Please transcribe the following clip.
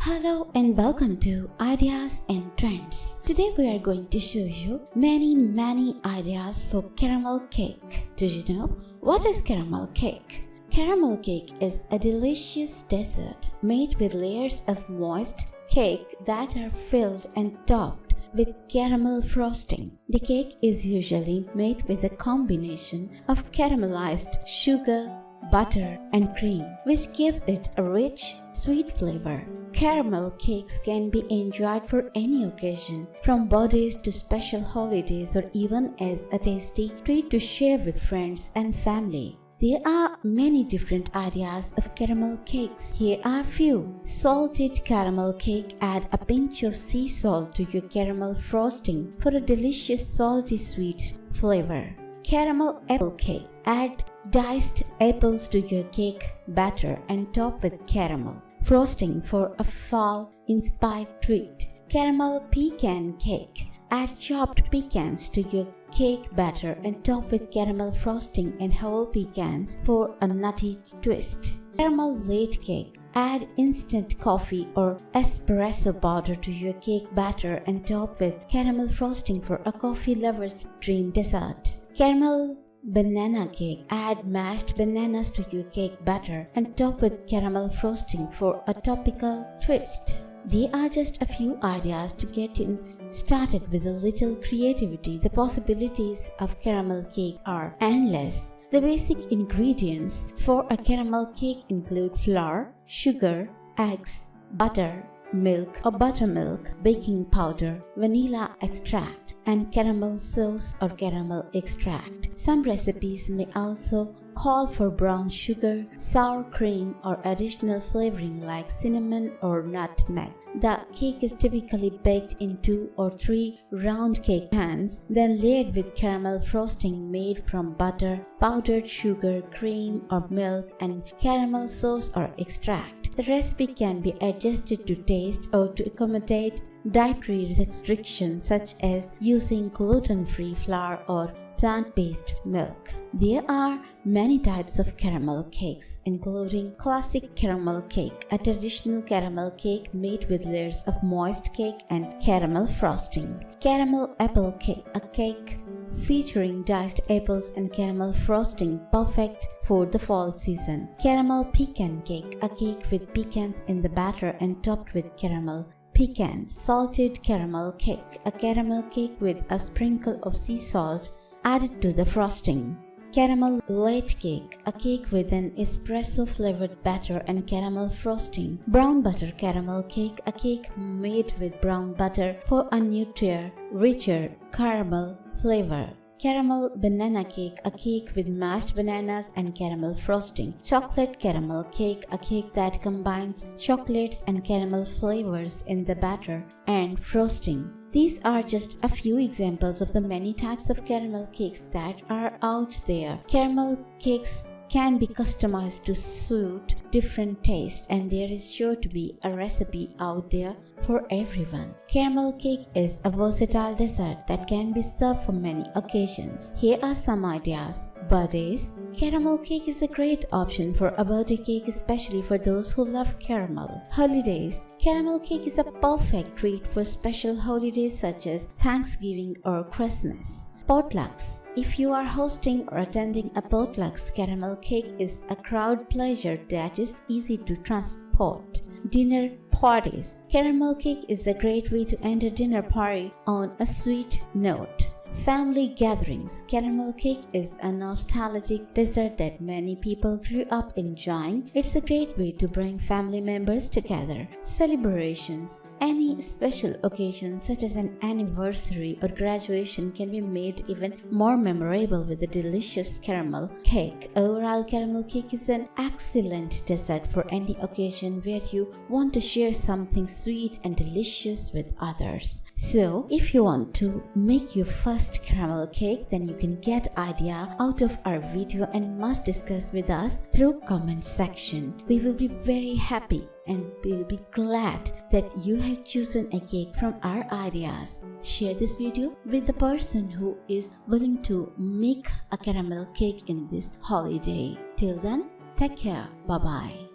Hello and welcome to Ideas and Trends. Today we are going to show you many ideas for caramel cake. Did you know what is caramel cake? Caramel cake is a delicious dessert made with layers of moist cake that are filled and topped with caramel frosting. The cake is usually made with a combination of caramelized sugar, butter and cream, which gives it a rich, sweet flavor. Caramel cakes can be enjoyed for any occasion, from birthdays to special holidays or even as a tasty treat to share with friends and family. There are many different ideas of caramel cakes. Here are few. Salted caramel cake. Add a pinch of sea salt to your caramel frosting for a delicious salty sweet flavor. Caramel apple cake. Add diced apples to your cake batter and top with caramel frosting for a fall-inspired treat. Caramel pecan cake. Add chopped pecans to your cake batter and top with caramel frosting and whole pecans for a nutty twist. Caramel latte cake. Add instant coffee or espresso powder to your cake batter and top with caramel frosting for a coffee lover's dream dessert. Caramel banana cake. Add mashed bananas to your cake batter and top with caramel frosting for a topical twist. There are just a few ideas to get you started with a little creativity. The possibilities of caramel cake are endless. The basic ingredients for a caramel cake include flour, sugar, eggs, butter, milk or buttermilk, baking powder, vanilla extract, and caramel sauce or caramel extract. Some recipes may also call for brown sugar, sour cream, or additional flavoring like cinnamon or nutmeg. The cake is typically baked in 2 or 3 round cake pans, then layered with caramel frosting made from butter, powdered sugar, cream or milk, and caramel sauce or extract. The recipe can be adjusted to taste or to accommodate dietary restrictions such as using gluten-free flour or plant-based milk. There are many types of caramel cakes, including classic caramel cake, a traditional caramel cake made with layers of moist cake and caramel frosting. Caramel apple cake, a cake featuring diced apples and caramel frosting, perfect for the fall season. Caramel pecan cake, a cake with pecans in the batter and topped with caramel pecans. Salted caramel cake, a caramel cake with a sprinkle of sea salt added to the frosting. Caramel latte cake, a cake with an espresso flavored batter and caramel frosting. Brown butter caramel cake, a cake made with brown butter for a nuttier, richer caramel flavor. Caramel banana cake, a cake with mashed bananas and caramel frosting. Chocolate caramel cake, a cake that combines chocolates and caramel flavors in the batter and frosting. These are just a few examples of the many types of caramel cakes that are out there. Caramel cakes can be customized to suit different tastes, and there is sure to be a recipe out there for everyone. Caramel cake is a versatile dessert that can be served for many occasions. Here are some ideas. Birthdays. Caramel cake is a great option for a birthday cake, especially for those who love caramel. Holidays. Caramel cake is a perfect treat for special holidays such as Thanksgiving or Christmas. Potlucks. If you are hosting or attending a potluck, caramel cake is a crowd pleasure that is easy to transport. Dinner parties. Caramel cake is a great way to end a dinner party on a sweet note. Family gatherings. Caramel cake is a nostalgic dessert that many people grew up enjoying. It's a great way to bring family members together. Celebrations. Any special occasion such as an anniversary or graduation can be made even more memorable with a delicious caramel cake. Overall, caramel cake is an excellent dessert for any occasion where you want to share something sweet and delicious with others. So, if you want to make your first caramel cake, then you can get idea out of our video and must discuss with us through comment section. We will be very happy and we'll be glad that you have chosen a cake from our ideas. Share this video with the person who is willing to make a caramel cake in this holiday. Till then, take care. Bye bye.